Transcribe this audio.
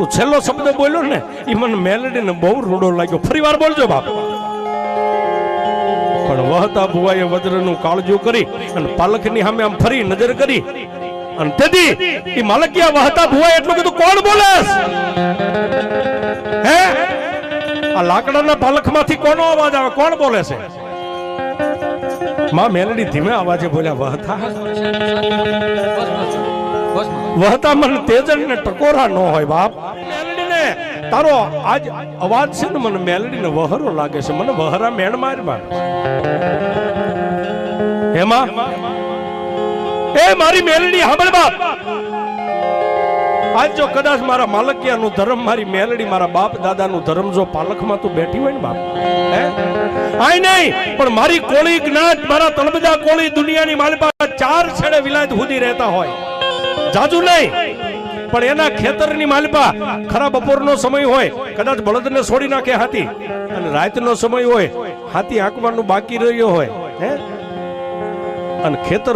તું છેલ્લો શબ્દ બોલ્યો ને એ મને મેલેડી ને બહુ રૂડો લાગ્યો. ફરી વાર બોલજો બાપ. પણ વહતા ભુવાએ વજ્રનું કાળજું કરી અને પાલખની સામે આમ ફરી નજર કરી અને તેથી એ માલકિયા વહતા ભુવાએ એટલું કીધું, કોણ બોલે હે? આ લાકડાના પાલખમાંથી કોનો અવાજ આવે? કોણ બોલે છે? માં મેલડી ધીમે અવાજે બોલ્યા, વહતા વહતા મને તેજન ને ટકોરા ન હોય બાપ. મેલડી ને તારો આજ અવાજ છે ને મને મેલડી ને વહરો લાગે છે. મને વહરા મેણ માર માર એમાં એ મારી મેલડી સાંભળ બાપ. આજ જો કદાચ મારા માલકિયાનું ધર્મ, મારી મેલડી મારા બાપ દાદાનું ધર્મ જો પાલખમાં તું બેઠી હોય ને બાપ, હે આય નહીં પણ મારી કોળી જ્ઞાત, મારા તળબજા કોળી દુનિયાની માલપા 4 છેડે વિલાયત સુધી રહેતા હોય, જાજુ નહીં પણ એના ખેતરની માલપા ખરા બપોરનો સમય હોય, કદાચ બળદને છોડી નાખે હાથી, અને રાતનો સમય હોય હાથી આંકવાનું બાકી રહ્યો હોય, હે અને ખેતર